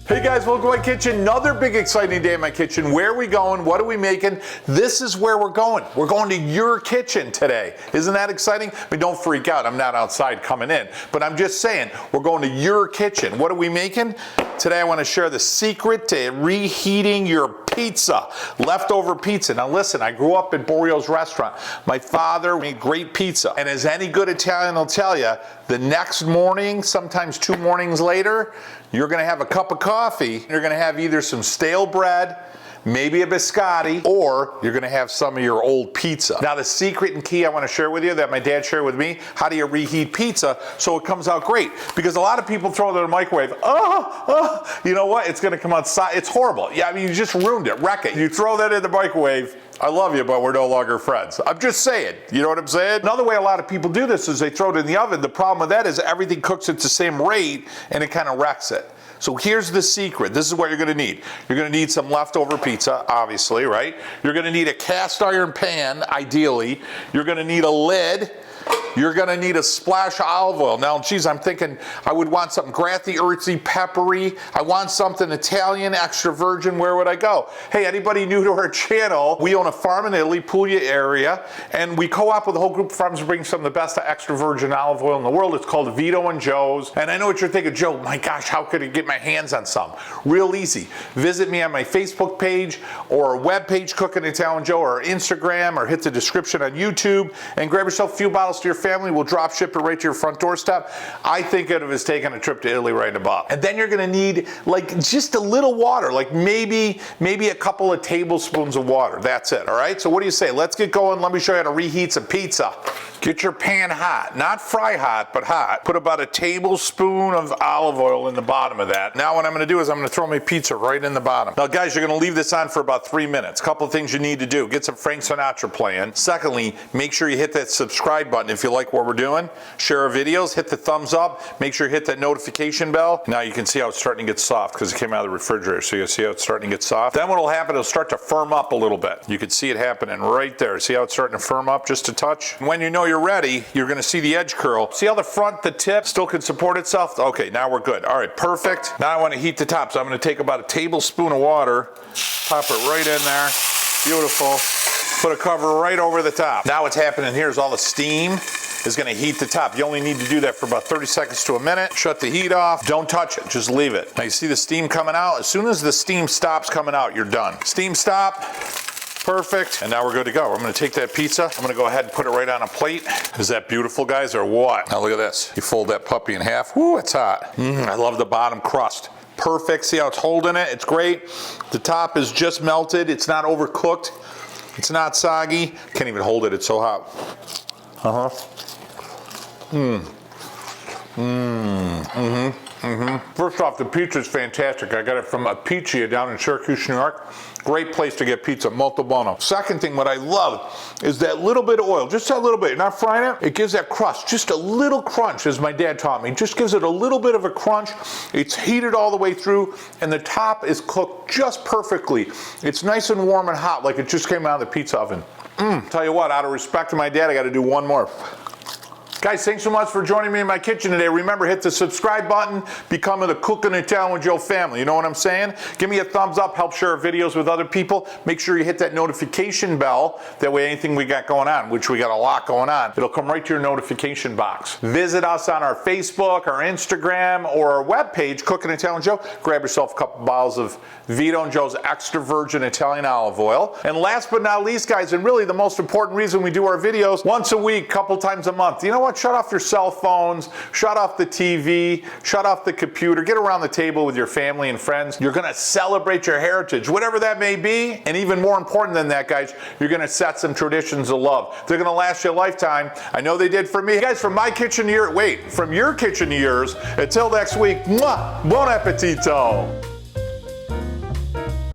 Hey guys, welcome to my kitchen. Another big exciting day in my kitchen. Where are we going? What are we making? This is where we're going. We're going to your kitchen today. Isn't that exciting? I mean, don't freak out. I'm not outside coming in, but I'm just saying we're going to your kitchen. What are we making? Today I want to share the secret to reheating your pizza, leftover pizza. Now listen, I grew up at Borio's restaurant. My father made great pizza, and as any good Italian will tell you, the next morning, sometimes 2 mornings later, you're gonna have a cup of coffee. You're gonna have either some stale bread, maybe a biscotti, or you're gonna have some of your old pizza. Now the secret and key I wanna share with you that my dad shared with me, how do you reheat pizza so it comes out great? Because a lot of people throw it in the microwave, you know what, it's gonna come out, it's horrible. Yeah, I mean, you just ruined it, wreck it. You throw that in the microwave, I love you, but we're no longer friends. I'm just saying, you know what I'm saying? Another way a lot of people do this is they throw it in the oven. The problem with that is everything cooks at the same rate and it kind of wrecks it. So here's the secret. This is what you're gonna need. You're gonna need some leftover pizza, obviously, right? You're gonna need a cast iron pan, ideally. You're gonna need a lid. You're gonna need a splash of olive oil. Now, geez, I'm thinking I would want something granthy, earthy, peppery. I want something Italian, extra virgin. Where would I go? Hey, anybody new to our channel, we own a farm in Italy, Puglia area, and we co-op with a whole group of farms to bring some of the best extra virgin olive oil in the world. It's called Vito and Joe's. And I know what you're thinking, Joe, my gosh, how could I get my hands on some? Real easy. Visit me on my Facebook page or web page, Cooking Italian Joe, or Instagram, or hit the description on YouTube and grab yourself a few bottles to your family. We'll drop ship it right to your front doorstep. I think of it as taking a trip to Italy right above. And then you're gonna need like just a little water, like maybe a couple of tablespoons of water. That's it, all right? So what do you say? Let's get going. Let me show you how to reheat some pizza. Get your pan hot, not fry hot, but hot. Put about a tablespoon of olive oil in the bottom of that. Now what I'm gonna do is I'm gonna throw my pizza right in the bottom. Now guys, you're gonna leave this on for about 3 minutes. Couple of things you need to do. Get some Frank Sinatra playing. Secondly, make sure you hit that subscribe button if you like what we're doing. Share our videos, hit the thumbs up, make sure you hit that notification bell. Now you can see how it's starting to get soft because it came out of the refrigerator. So you see how it's starting to get soft. Then what will happen, it'll start to firm up a little bit. You can see it happening right there. See how it's starting to firm up just a touch? When you know you're ready, you're gonna see the edge curl. See how the front, the tip still can support itself? Okay, now we're good. All right, perfect. Now I wanna heat the top. So I'm gonna take about a tablespoon of water, pop it right in there. Beautiful. Put a cover right over the top. Now what's happening here is all the steam is gonna heat the top. You only need to do that for about 30 seconds to a minute. Shut the heat off. Don't touch it, just leave it. Now you see the steam coming out? As soon as the steam stops coming out, you're done. Steam stop. Perfect, and now we're good to go. I'm gonna take that pizza, I'm gonna go ahead and put it right on a plate. Is that beautiful, guys, or what? Now look at this. You fold that puppy in half. Woo, it's hot. I love the bottom crust. Perfect, see how it's holding it? It's great. The top is just melted. It's not overcooked. It's not soggy. Can't even hold it, it's so hot. First off, the pizza is fantastic. I got it from a pizzeria down in Syracuse, New York. Great place to get pizza, molto buono. Second thing, what I love is that little bit of oil, just that little bit. You're not frying it. It gives that crust, just a little crunch, as my dad taught me. Just gives it a little bit of a crunch. It's heated all the way through, and the top is cooked just perfectly. It's nice and warm and hot, like it just came out of the pizza oven. Tell you what, out of respect to my dad, I gotta do one more. Guys, thanks so much for joining me in my kitchen today. Remember, hit the subscribe button, become the Cooking Italian with Joe family. You know what I'm saying? Give me a thumbs up, help share our videos with other people. Make sure you hit that notification bell. That way anything we got going on, which we got a lot going on, it'll come right to your notification box. Visit us on our Facebook, our Instagram, or our webpage, Cooking Italian with Joe. Grab yourself a couple bottles of Vito and Joe's extra virgin Italian olive oil. And last but not least, guys, and really the most important reason we do our videos, once a week, couple times a month. You know what? Shut off your cell phones, shut off the TV, shut off the computer, get around the table with your family and friends. You're gonna celebrate your heritage, whatever that may be, and even more important than that, guys, you're gonna set some traditions of love. They're gonna last you a lifetime. I know they did for me. Guys, from my kitchen to your, from your kitchen to yours, until next week, mwah, buon appetito.